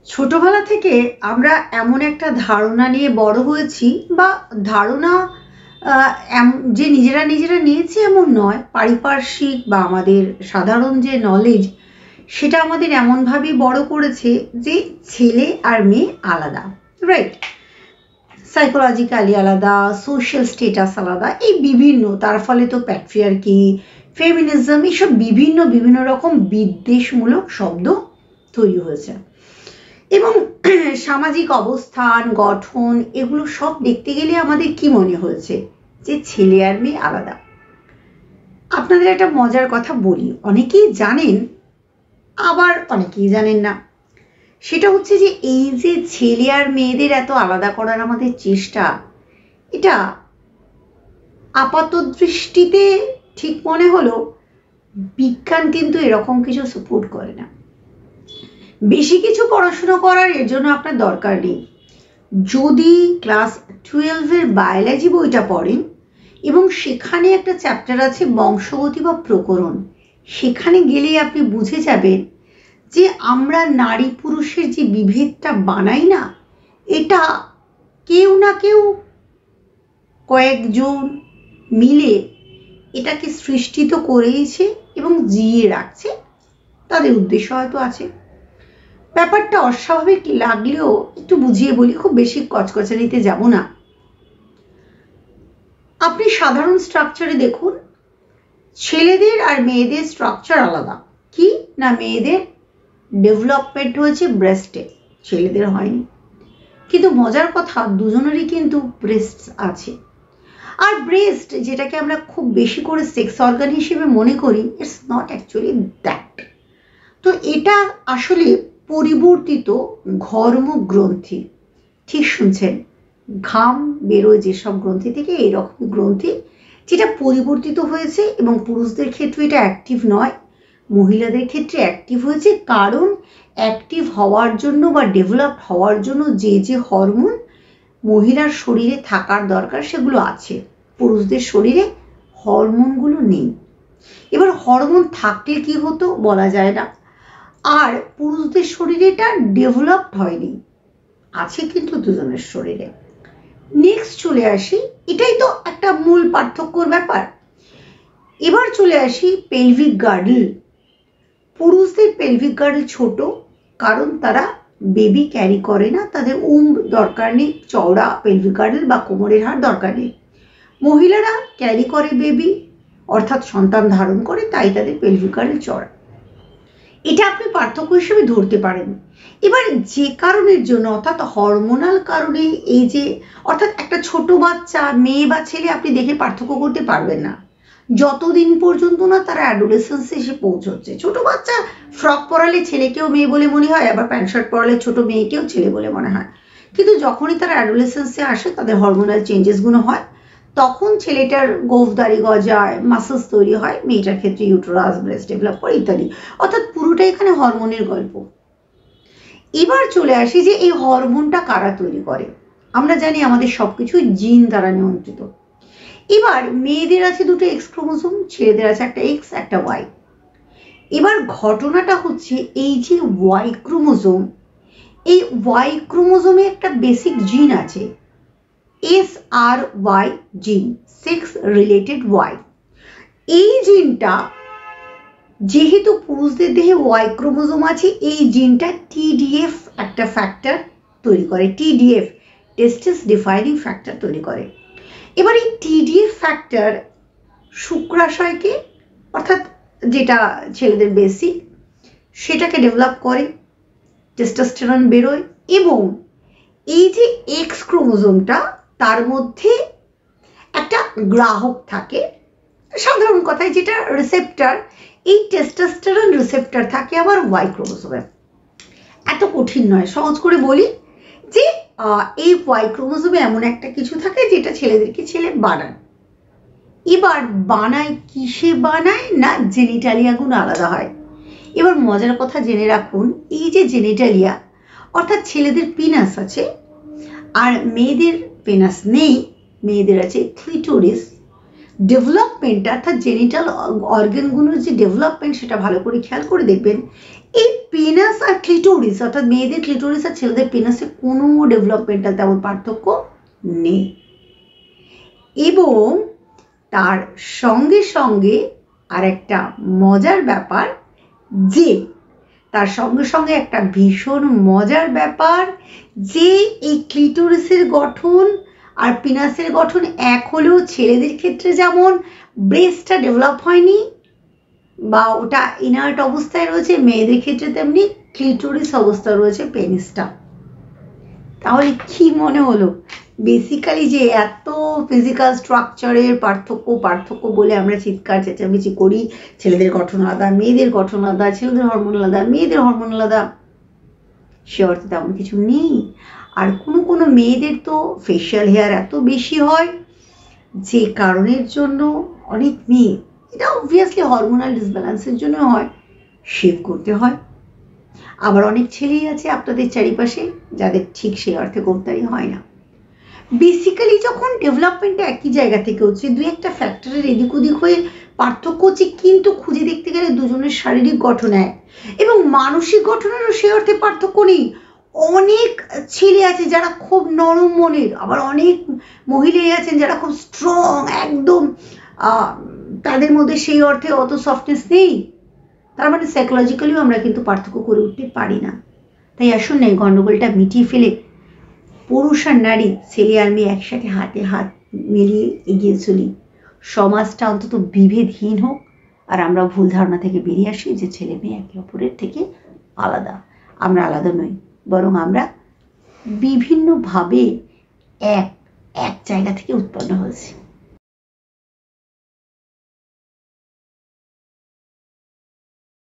ছোটবেলা থেকে আমরা এমন একটা ধারণা নিয়ে বড় হয়েছি বা ধারণা যে নিজেরা নিজেরা নিয়েছি এমন নয়, পারিপার্শ্বিক বা আমাদের সাধারণ যে নলেজ সেটা আমাদের এমনভাবেই বড় করেছে যে ছেলে আর মেয়ে আলাদা, রাইট? সাইকোলজিক্যালি আলাদা, সোশ্যাল স্টেটাস আলাদা, এই বিভিন্ন, তার ফলে তো প্যাট্রিয়ার্কি, ফেমিনিজম, এইসব বিভিন্ন বিভিন্ন রকম বিদ্বেষমূলক শব্দ তৈরি হয়েছে। এবং সামাজিক অবস্থান, গঠন, এগুলো সব দেখতে গেলে আমাদের কি মনে হয়েছে যে ছেলে আর মেয়ে আলাদা। আপনাদের একটা মজার কথা বলি, অনেকেই জানেন আবার অনেকেই জানেন না। সেটা হচ্ছে যে এই যে ছেলে আর মেয়েদের এত আলাদা করার আমাদের চেষ্টা, এটা আপাত দৃষ্টিতে ঠিক মনে হলো বিজ্ঞান কিন্তু এরকম কিছু সাপোর্ট করে না। বেশি কিছু পড়াশোনা করার এর জন্য আপনার দরকার নেই। যদি ক্লাস 12-এর বায়োলজি বইটা পড়েন এবং সেখানে একটা চ্যাপ্টার আছে বংশগতি বা প্রকরণ, সেখানে গেলেই আপনি বুঝে যাবেন যে আমরা নারী পুরুষের যে বিভেদটা বানাই না, এটা কেউ না কেউ কয়েকজন মিলে এটাকে সৃষ্টি তো করেইছে এবং জিয়ে রাখছে, তাদের উদ্দেশ্য হয়তো আছে। ব্যাপারটা অস্বাভাবিক লাগলেও একটু বুঝিয়ে বলি, খুব বেশি কচকচানিতে যাব না। আপনি সাধারণ স্ট্রাকচারে দেখুন, ছেলেদের আর মেয়েদের স্ট্রাকচার আলাদা। কি না, মেয়েদের ডেভেলপমেন্ট হয়েছে ব্রেস্টে, ছেলেদের হয়নি। কিন্তু মজার কথা, দুজনেরই কিন্তু ব্রেস্ট আছে। আর ব্রেস্ট, যেটাকে আমরা খুব বেশি করে সেক্স অর্গান হিসেবে মনে করি, ইটস নট অ্যাকচুয়ালি দ্যাট। তো এটা আসলে পরিবর্তিত ঘর্মগ্রন্থি। ঠিক শুনছেন, ঘাম বেরোয় যেসব গ্রন্থি থেকে, এইরকম গ্রন্থি যেটা পরিবর্তিত হয়েছে এবং পুরুষদের ক্ষেত্রে এটা অ্যাক্টিভ নয়, মহিলাদের ক্ষেত্রে অ্যাক্টিভ হয়েছে। কারণ অ্যাক্টিভ হওয়ার জন্য বা ডেভেলপ হওয়ার জন্য যে যে হরমোন মহিলার শরীরে থাকার দরকার সেগুলো আছে, পুরুষদের শরীরে হরমোনগুলো নেই। এবার হরমোন থাকলে কি হতো বলা যায় না। আর পুরুষদের শরীরে এটা ডেভেলপড হয়নি, আছে কিন্তু দুজনের শরীরে। নেক্সট চলে আসি, এটাই তো একটা মূল পার্থক্যর ব্যাপার। এবার চলে আসি পেলভিক গার্ডল। পুরুষদের পেলভিক গার্ডল ছোট, কারণ তারা বেবি ক্যারি করে না, তাদের দরকার নেই চওড়া পেলভিক গার্ডল বা কোমরের হাড় দরকার নেই। মহিলারা ক্যারি করে বেবি, অর্থাৎ সন্তান ধারণ করে, তাই তাদের পেলভিক গার্ডল চওড়া। এটা আপনি পার্থক্য হিসেবে ধরতে পারেন। এবার যে কারণের জন্য, অর্থাৎ হরমোনাল কারণে, এই যে অর্থাৎ একটা ছোট বাচ্চা মেয়ে বা ছেলে আপনি দেখে পার্থক্য করতে পারবেন না যতদিন পর্যন্ত না তারা অ্যাডোলেসেন্সে এসে পৌঁছচ্ছে। ছোট বাচ্চা ফ্রক পরালে ছেলেকেও মেয়ে বলে মনে হয়, আবার প্যান্ট শার্ট পরালে ছোট মেয়েকেও ছেলে বলে মনে হয়। কিন্তু যখনই তারা অ্যাডোলেসেন্সে আসে, তাদের হরমোনাল চেঞ্জেসগুলো হয়, তখন ছেলেটার গোফদারি গজায়, মাসলস তৈরি হয়, মেয়েটার ক্ষেত্রে ইউটেরাস, ব্রেস্ট ডেভেলপ করে ইত্যাদি। অর্থাৎ পুরোটাই এখানে হরমোনের গল্প। এবার চলে আসি যে এই হরমোনটা কারা তৈরি করে। আমরা জানি আমাদের সবকিছু জিন দ্বারা নিয়ন্ত্রিত। এবার মেয়েদের আছে দুটো এক্স ক্রোমোসোম, ছেলেদের আছে একটা এক্স একটা ওয়াই। এবার ঘটনাটা হচ্ছে এই যে ওয়াই ক্রোমোসোম, এই ওয়াই ক্রোমোসোমে একটা বেসিক জিন আছে, SRY জিন, সেক্স রিলেটেড ওয়াই। এই জিনটা যেহেতু পুরুষদের দেহে ওয়াই ক্রোমোসোম আছে, এই জিনটা TDF একটা ফ্যাক্টর তৈরি করে, TDF টেস্টিস ডিফাইনিং ফ্যাক্টর তৈরি করে। এবার এই TDF ফ্যাক্টর শুক্রাশয়কে, অর্থাৎ যেটা ছেলেদের বেসিক, সেটাকে ডেভেলপ করে, টেস্টোস্টেরন বেরোয়, এবং এই যে এক্স ক্রোমোসোমটা, তার মধ্যে একটা গ্রাহক থাকে, সাধারণ কথায় যেটা রিসেপ্টর, এই টেস্টোস্টেরন রিসেপ্টর থাকে আবার ওয়াই ক্রোমোসোমে। এত কঠিন নয়, সহজ করে বলি যে এই ওয়াই ক্রোমোসোমে এমন একটা কিছু থাকে যেটা ছেলেদেরকে ছেলে বানায়। এবার বানায় কিসে বানায় না, জেনিটালিয়া গুণ আলাদা হয়। এবার মজার কথা জেনে রাখুন, এই যে জেনিটালিয়া, অর্থাৎ ছেলেদের পিনাস আছে আর মেয়েদের পেনাস নেই, মেয়েদের আছে ক্লিটোরিস। ডেভেলপমেন্ট অর্থাৎ জেনিটাল অর্গানগুলোর যে ডেভেলপমেন্ট, সেটা ভালো করে খেয়াল করে দেখবেন, এই পেনাস আর ক্লিটোরিস, অর্থাৎ মেয়েদের ক্লিটোরিস আর ছেলেদের পেনাসে কোনো ডেভেলপমেন্টাল তেমন পার্থক্য নেই। এবং তার সঙ্গে সঙ্গে আর একটা মজার ব্যাপার, যে তার সঙ্গে সঙ্গে একটা ভীষণ মজার ব্যাপার যে এই ক্লিটোরিসের গঠন আর পিনাসের গঠন এক হলেও ছেলেদের ক্ষেত্রে যেমন ব্রেস্টটা ডেভেলপ হয়নি বা ওটা ইনার্ট অবস্থায় রয়েছে, মেয়েদের ক্ষেত্রে তেমনি ক্লিটোরিস অবস্থায় রয়েছে পেনিসটা। তাহলে কি মনে হলো? বেসিক্যালি যে এত ফিজিক্যাল স্ট্রাকচারের পার্থক্য বলে আমরা চিৎকার চেঁচামেচি করি, ছেলেদের গঠন আলাদা, মেয়েদের গঠন আলাদা, ছেলেদের হরমোন আলাদা, মেয়েদের হরমোন আলাদা, সে অর্থে তেমন কিছু নেই। আর কোনো মেয়েদের তো ফেশিয়াল হেয়ার এত বেশি হয় যে কারণের জন্য অনেক মেয়ে, এটা অবভিয়াসলি হরমোনাল ডিসব্যালেন্সের জন্য হয়, শেভ করতে হয়। আবার অনেক ছেলেই আছে আপনাদের চারিপাশে যাদের ঠিক সেই অর্থে গোফদারি হয় না। বেসিক্যালি যখন ডেভেলপমেন্টটা একই জায়গা থেকে হচ্ছে, দুই একটা ফ্যাক্টরের এদিক ওদিক হয়ে পার্থক্য হচ্ছে, কিন্তু খুঁজে দেখতে গেলে দুজনের শারীরিক গঠন এক এবং মানসিক গঠনেরও সেই অর্থে পার্থক্য নেই। অনেক ছেলে আছে যারা খুব নরম মনের, আবার অনেক মহিলাই আছেন যারা খুব স্ট্রং, একদম তাদের মধ্যে সেই অর্থে অত সফটনেস নেই। তার মানে সাইকোলজিক্যালিও আমরা কিন্তু পার্থক্য করে উঠতে পারি না। তাই আসুন না এই গন্ডগোলটা মিটিয়ে ফেলে পুরুষ আর নারী, ছেলে আর মেয়ে একসাথে হাতে হাত মিলিয়ে এগিয়ে চলি, সমাজটা অন্তত বিভেদহীন হোক, আর আমরা ভুল ধারণা থেকে বেরিয়ে আসি যে ছেলে মেয়ে একে অপরের থেকে আলাদা। আমরা আলাদা নই, বরং আমরা বিভিন্নভাবে এক জায়গা থেকে উৎপন্ন হয়েছি।